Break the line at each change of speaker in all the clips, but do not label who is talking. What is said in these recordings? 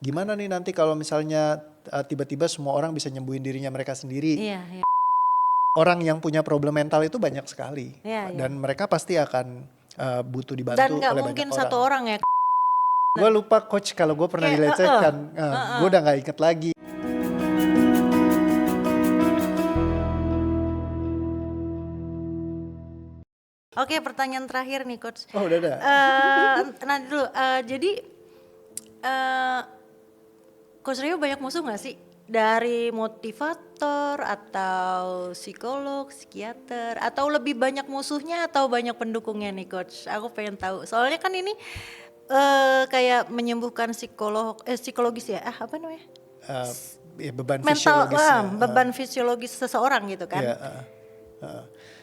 Gimana nih nanti kalau misalnya tiba-tiba semua orang bisa nyembuhin dirinya mereka sendiri?
Iya iya
Orang yang punya problem mental itu banyak sekali
iya iya.
dan mereka pasti akan butuh
Dan
dibantu
nggak
oleh banyak
mungkin satu
orang.
orang ya.
Gue lupa coach kalau gue pernah
Kayak
dilecehkan, gue
heeh.
udah nggak inget lagi.
Oke, pertanyaan terakhir nih coach.
Oh udah ada.
Nanti dulu. Jadi eh Coach Rio banyak musuh nggak sih? Dari motivator atau psikolog, psikiater, atau lebih banyak musuhnya atau banyak pendukungnya nih coach? Aku pengen tahu. Soalnya kan ini kayak menyembuhkan psikologis ya? Apa namanya?
Eh, ya, beban
Mental,
fisiologisnya.
beban fisiologis seseorang gitu
Ya,
kan?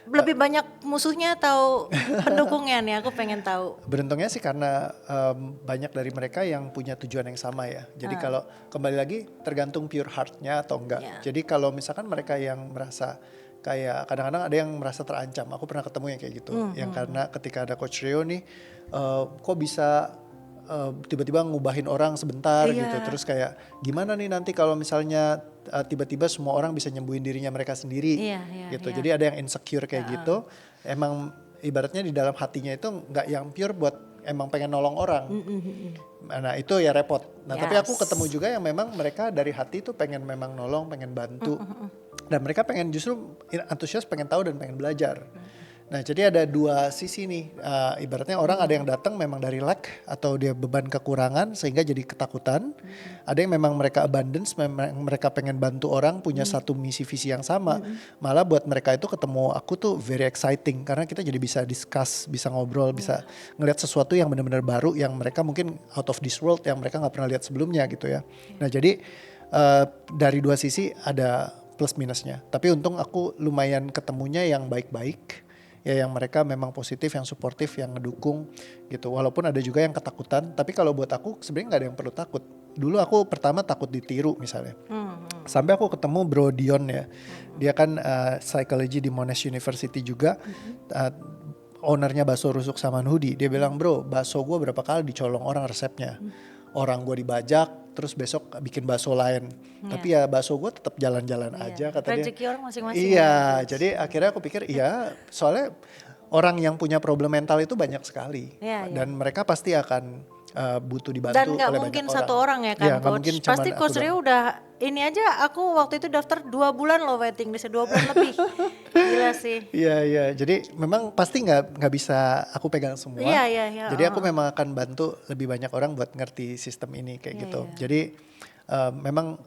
Lebih banyak musuhnya atau pendukungnya nih? Aku pengen tahu.
beruntungnya sih karena banyak dari mereka yang punya tujuan yang sama ya. Jadi kalau kembali lagi tergantung pure heart-nya atau enggak.
Ya.
Jadi kalau misalkan mereka yang merasa kayak kadang-kadang ada yang merasa terancam. Aku pernah ketemu yang kayak gitu. Yang karena ketika ada Coach Rio nih, kok bisa tiba-tiba ngubahin orang sebentar gitu.
Iya.
Terus kayak gimana nih nanti kalau misalnya tiba-tiba semua orang bisa nyembuhin dirinya mereka sendiri
Iya, iya,
gitu.
iya.
Jadi ada yang insecure kayak gitu. Emang ibaratnya di dalam hatinya itu nggak yang pure buat emang pengen nolong orang. Nah itu ya repot. Nah tapi aku ketemu
Yes.
juga yang memang mereka dari hati tuh pengen memang nolong, pengen bantu. Dan mereka pengen justru antusias, pengen tahu dan pengen belajar. Nah jadi ada dua sisi nih, ibaratnya orang ada yang datang memang dari lack atau dia beban kekurangan sehingga jadi ketakutan. Ada yang memang mereka abundance, memang mereka pengen bantu orang, punya satu misi visi yang sama. Malah buat mereka itu ketemu aku tuh very exciting karena kita jadi bisa discuss, bisa ngobrol, bisa ngelihat sesuatu yang benar-benar baru yang mereka mungkin out of this world yang mereka nggak pernah lihat sebelumnya gitu ya. Nah jadi dari dua sisi ada plus minusnya. Tapi untung aku lumayan ketemunya yang baik-baik, ya yang mereka memang positif, yang suportif, yang ngedukung gitu. Walaupun ada juga yang ketakutan, tapi kalau buat aku sebenarnya nggak ada yang perlu takut. Dulu aku pertama takut ditiru misalnya. Sampai aku ketemu Bro Dion ya. Dia kan psychology di Monash University juga. Uh, ownernya bakso rusuk Samanhudi. Dia bilang, "Bro, bakso gue berapa kali dicolong orang resepnya. Orang gue dibajak, terus besok bikin bakso lain. Tapi ya bakso gue tetap jalan-jalan aja," kata dia.
Rezeki orang masing-masing ya
Iya,
coach.
jadi akhirnya aku pikir iya, soalnya orang yang punya problem mental itu banyak sekali.
Iya, iya.
Dan mereka pasti akan butuh
Dan
dibantu
nggak
oleh banyak
mungkin
orang.
satu orang ya
Iya,
kan
nggak mungkin
coach.
cuman
Pasti
aku
coach
doang.
Rio udah ini aja, aku waktu itu daftar 2 bulan loh waiting list, 2 bulan lebih. Gila sih.
Iya, iya. Jadi memang pasti nggak bisa aku pegang
Iya
semua.
iya iya.
Jadi aku memang akan bantu lebih banyak orang buat ngerti sistem ini kayak
Iya
gitu.
iya.
Jadi memang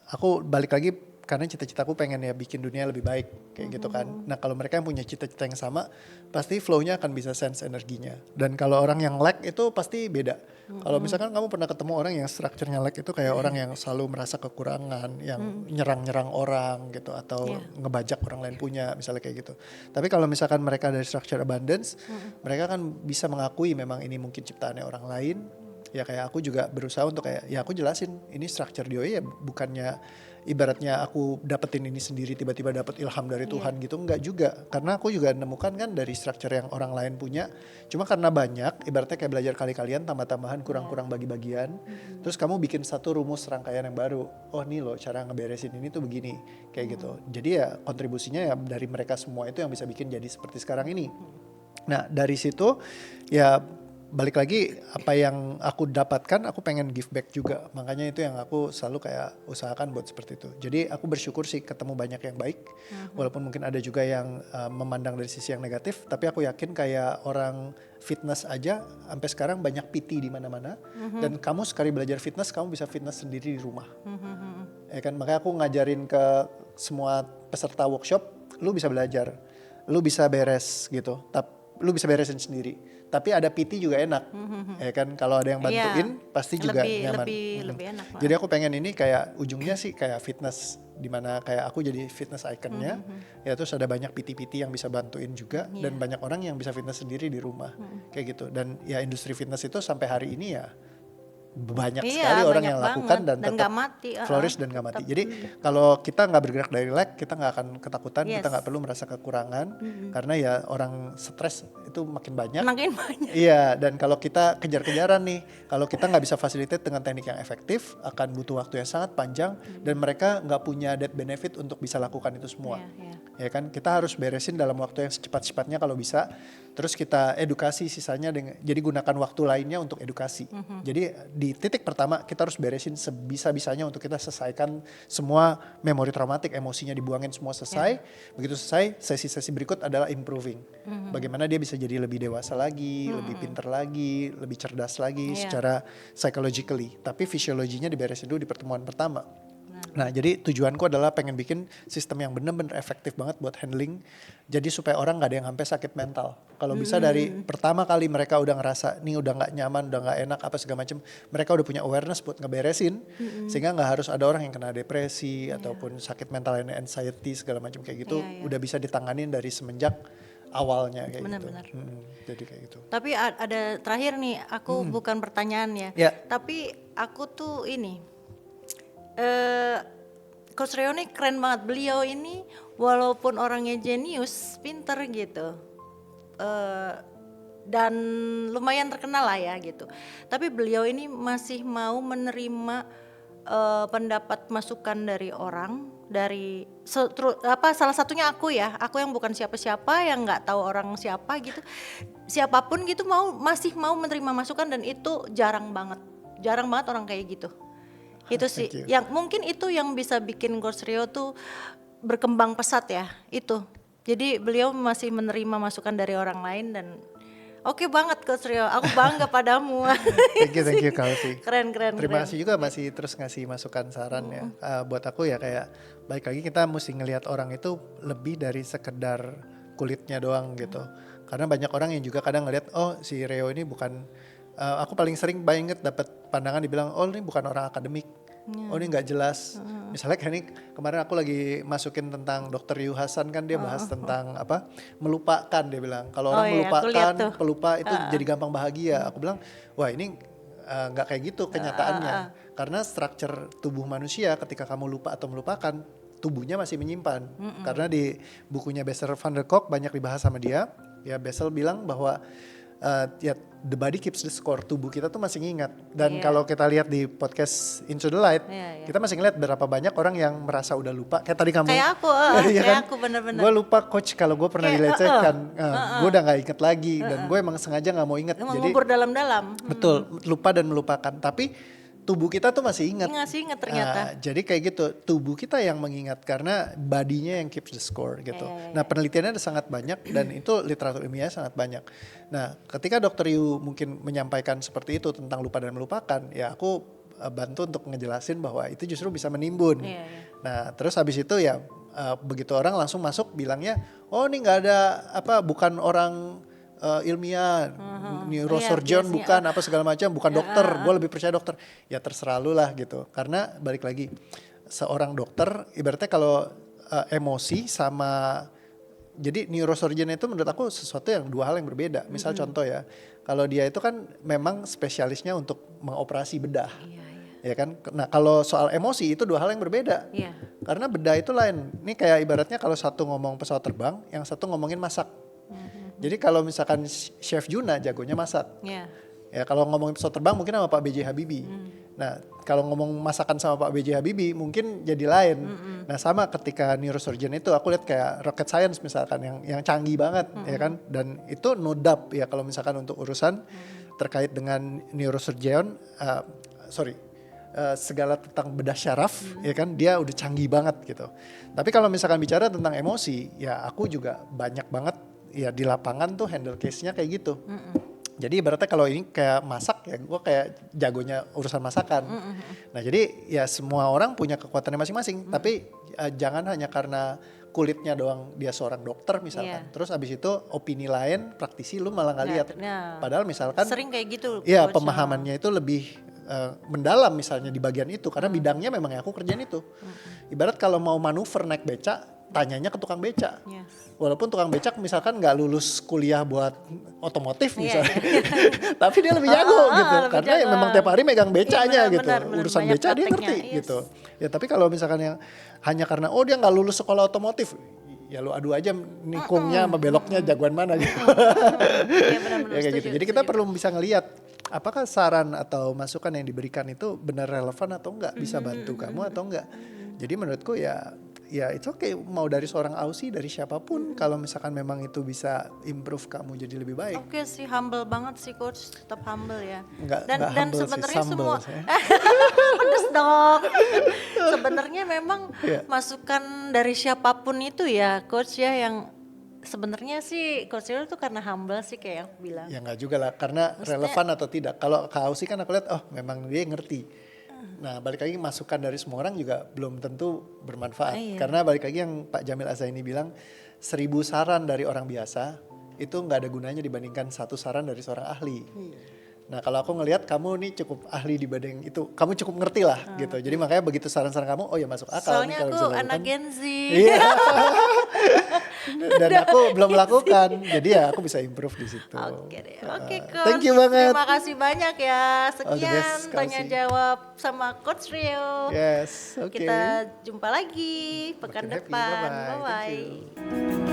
aku balik lagi karena cita-citaku pengen ya bikin dunia lebih baik kayak gitu kan. Nah kalau mereka yang punya cita-cita yang sama, pasti flow-nya akan bisa sense energinya. Dan kalau orang yang lack itu pasti beda. Kalau misalkan kamu pernah ketemu orang yang strukturnya lack itu kayak orang yang selalu merasa kekurangan, yang nyerang-nyerang orang gitu atau
Iya.
ngebajak orang lain punya misalnya kayak gitu. Tapi kalau misalkan mereka dari structure abundance, mereka kan bisa mengakui memang ini mungkin ciptaannya orang lain. Ya kayak aku juga berusaha untuk kayak ya aku jelasin ini structure DOI ya bukannya ibaratnya aku dapetin ini sendiri tiba-tiba dapet ilham dari Tuhan gitu, enggak juga. Karena aku juga nemukan kan dari structure yang orang lain punya, cuma karena banyak ibaratnya kayak belajar kali-kalian tambah-tambahan kurang-kurang bagi-bagian, terus kamu bikin satu rumus rangkaian yang baru. Oh nih loh cara ngeberesin ini tuh begini kayak gitu. Jadi ya kontribusinya ya dari mereka semua itu yang bisa bikin jadi seperti sekarang ini. Nah dari situ ya balik lagi apa yang aku dapatkan aku pengen give back juga, makanya itu yang aku selalu kayak usahakan buat seperti itu. Jadi aku bersyukur sih ketemu banyak yang baik, walaupun mungkin ada juga yang memandang dari sisi yang negatif, tapi aku yakin kayak orang fitness aja sampai sekarang banyak PT di mana-mana, dan kamu sekali belajar fitness kamu bisa fitness sendiri di rumah. Ya kan, makanya aku ngajarin ke semua peserta workshop, lu bisa belajar, lu bisa beres gitu, lu bisa beresin sendiri. Tapi ada PT juga enak, ya kan. Kalau ada yang bantuin,
Iya.
pasti juga nyaman.
Lebih enak lah.
Jadi aku pengen ini kayak ujungnya sih kayak fitness, dimana kayak aku jadi fitness iconnya, ya terus ada banyak PT-PT yang bisa bantuin juga, dan banyak orang yang bisa fitness sendiri di rumah, kayak gitu. Dan ya industri fitness itu sampai hari ini ya banyak
Iya,
sekali orang
banyak
yang lakukan
banget
dan
dan
tetap
nggak mati.
flourish dan nggak mati. Jadi kalau kita nggak bergerak dari lag, kita nggak akan ketakutan, kita
Yes.
nggak perlu merasa kekurangan karena ya orang stres itu makin banyak.
Makin banyak.
Iya, dan kalau kita kejar-kejaran nih, kalau kita nggak bisa facilitate dengan teknik yang efektif, akan butuh waktu yang sangat panjang dan mereka nggak punya debt benefit untuk bisa lakukan itu semua.
Iya, iya.
Ya kan, kita harus beresin dalam waktu yang secepat-cepatnya kalau bisa. Terus kita edukasi sisanya jadi gunakan waktu lainnya untuk edukasi. Jadi di titik pertama kita harus beresin sebisa-bisanya untuk kita selesaikan semua memori traumatik, emosinya dibuangin semua selesai. Begitu selesai, sesi-sesi berikut adalah improving. Bagaimana dia bisa jadi lebih dewasa lagi, lebih pinter lagi, lebih cerdas lagi secara psychologically. Tapi fisiologinya diberesin dulu di pertemuan pertama. Nah, jadi tujuanku adalah pengen bikin sistem yang bener-bener efektif banget buat handling. Jadi supaya orang gak ada yang sampai sakit mental. Kalau bisa dari pertama kali mereka udah ngerasa nih udah gak nyaman, udah gak enak apa segala macam, mereka udah punya awareness buat ngeberesin. Sehingga gak harus ada orang yang kena depresi ataupun sakit mental, anxiety segala macam kayak gitu. Udah bisa ditanganin dari semenjak awalnya kayak
Benar-benar.
gitu. Jadi kayak gitu.
Tapi ada terakhir nih, aku bukan pertanyaan ya.
Ya.
Tapi aku tuh ini, Coach Rio nih keren banget. Beliau ini walaupun orangnya jenius, pinter gitu, dan lumayan terkenal lah ya gitu. Tapi beliau ini masih mau menerima pendapat masukan dari orang, dari salah satunya aku ya, aku yang bukan siapa-siapa, yang nggak tahu orang siapa gitu, siapapun gitu masih mau menerima masukan, dan itu jarang banget orang kayak gitu. Itu sih
Thank you.
yang mungkin itu yang bisa bikin Coach Rio tuh berkembang pesat ya, itu. Jadi beliau masih menerima masukan dari orang lain, dan oke banget Coach Rio, aku bangga padamu.
Thank you Kak Alfi.
Keren.
Terima kasih juga masih terus ngasih masukan saran ya. Buat aku ya kayak balik lagi kita mesti ngelihat orang itu lebih dari sekedar kulitnya doang gitu. Karena banyak orang yang juga kadang ngelihat oh si Rio ini bukan, aku paling sering banget dapat pandangan dibilang oh ini bukan orang akademik. Oh ini nggak jelas. Misalnya kayak ini kemarin aku lagi masukin tentang Dr. Yu Hasan kan dia bahas tentang apa melupakan, dia bilang kalau orang
iya, aku lihat
melupakan
tuh.
pelupa itu jadi gampang bahagia. Aku bilang wah ini nggak kayak gitu kenyataannya. Karena struktur tubuh manusia ketika kamu lupa atau melupakan tubuhnya masih menyimpan. Karena di bukunya Bessel van der Kolk banyak dibahas sama dia. Ya Bessel bilang bahwa ya the body keeps the score, tubuh kita tuh masih ngingat. Dan kalau kita lihat di podcast Into the Light, kita masih ngeliat berapa banyak orang yang merasa udah lupa. Kayak tadi kamu.
Kayak aku,
iya
kayak
kan?
aku bener-bener.
Gue lupa coach kalau gue pernah dilecehkan, gue udah nggak inget lagi dan gue emang sengaja nggak mau inget. Jadi
Mengubur dalam-dalam.
betul, lupa dan melupakan. Tapi tubuh kita tuh masih ingat.
Ingat ternyata.
Jadi kayak gitu, tubuh kita yang mengingat karena badinya yang keeps the score gitu. Nah penelitiannya ada sangat banyak dan itu literatur ilmiah sangat banyak. Nah ketika Dr. Yu mungkin menyampaikan seperti itu tentang lupa dan melupakan, ya aku bantu untuk ngejelasin bahwa itu justru bisa menimbun. Nah terus habis itu ya begitu orang langsung masuk bilangnya, oh ini nggak ada apa, bukan orang ilmiah, neurosurgeon bukan apa segala macam, bukan dokter, gue lebih percaya dokter. Ya terserah lu lah gitu. Karena balik lagi seorang dokter ibaratnya kalau emosi sama, jadi neurosurgeon itu menurut aku sesuatu yang dua hal yang berbeda. Misal contoh ya, kalau dia itu kan memang spesialisnya untuk mengoperasi bedah. Ya kan, nah kalau soal emosi itu dua hal yang berbeda. Karena bedah itu lain. Ini kayak ibaratnya kalau satu ngomong pesawat terbang, yang satu ngomongin masak. Jadi kalau misalkan Chef Juna jagonya masak, ya kalau ngomongin pesawat terbang mungkin sama Pak B.J. Habibie. Nah kalau ngomong masakan sama Pak B.J. Habibie mungkin jadi lain. Nah sama ketika neurosurgeon itu aku lihat kayak rocket science misalkan yang canggih banget ya kan. Dan itu no doubt ya kalau misalkan untuk urusan terkait dengan neurosurgeon, segala tentang bedah syaraf ya kan dia udah canggih banget gitu. Tapi kalau misalkan bicara tentang emosi ya aku juga banyak banget ya di lapangan tuh handle case-nya kayak gitu. Jadi ibaratnya kalau ini kayak masak ya gue kayak jagonya urusan masakan. Nah jadi ya semua orang punya kekuatannya masing-masing. Tapi jangan hanya karena kulitnya doang dia seorang dokter misalkan. Terus abis itu opini lain praktisi lu malah gak lihat. Padahal misalkan
sering kayak gitu.
Iya pemahamannya itu lebih mendalam misalnya di bagian itu. Karena bidangnya memang ya aku kerjain itu. Ibarat kalau mau manuver naik beca, tanyanya ke tukang beca.
Yes.
Walaupun tukang becak misalkan nggak lulus kuliah buat otomotif
Iya,
misalnya, tapi dia lebih jago gitu,
lebih
karena ya
jago.
memang tiap hari megang becanya
Iya,
gitu,
benar,
urusan
banyak
beca dia
prakteknya,
ngerti
yes.
gitu. Ya tapi kalau misalkan yang hanya karena oh dia nggak lulus sekolah otomotif, ya lu adu aja nikungnya sama beloknya jagoan mana gitu.
Iya benar-benar
Ya kayak gitu.
setuju,
Jadi kita
setuju.
perlu bisa ngelihat apakah saran atau masukan yang diberikan itu benar relevan atau enggak, bisa bantu kamu atau enggak. Jadi menurutku ya it's okay mau dari seorang Aussie, dari siapapun, kalau misalkan memang itu bisa improve kamu jadi lebih baik.
Oke sih, humble banget sih coach, tetap humble ya.
Enggak
Dan
humble sih,
sebenarnya
sambel
semua
saya.
pedes dong. Sebenarnya memang
Iya.
masukan dari siapapun itu ya coach ya, yang sebenarnya sih coach Rio tuh karena humble sih kayak yang aku bilang.
Ya enggak juga lah, karena relevan atau tidak. Kalau ke Aussie kan aku lihat oh memang dia ngerti. Nah balik lagi masukan dari semua orang juga belum tentu bermanfaat.
Iya.
Karena balik lagi yang Pak Jamil Azaini bilang 1000 saran dari orang biasa itu nggak ada gunanya dibandingkan 1 saran dari seorang ahli. Nah kalau aku ngelihat kamu nih cukup ahli dibanding itu, kamu cukup ngerti lah gitu. Jadi makanya begitu saran-saran kamu, oh ya masuk akal nih
Soalnya
kalau
aku
bisa dilakukan.
anak Gen Z.
Iya. Dan aku belum melakukan, jadi ya aku bisa improve di situ.
Oke deh, oke coach.
Thank you banget.
Terima kasih banyak ya.
All the
Sekian
best,
tanya
Kelsey.
jawab sama coach Rio.
Yes, oke.
Kita jumpa lagi pekan
Makin happy,
depan.
bye-bye. Thank
Bye bye.
you.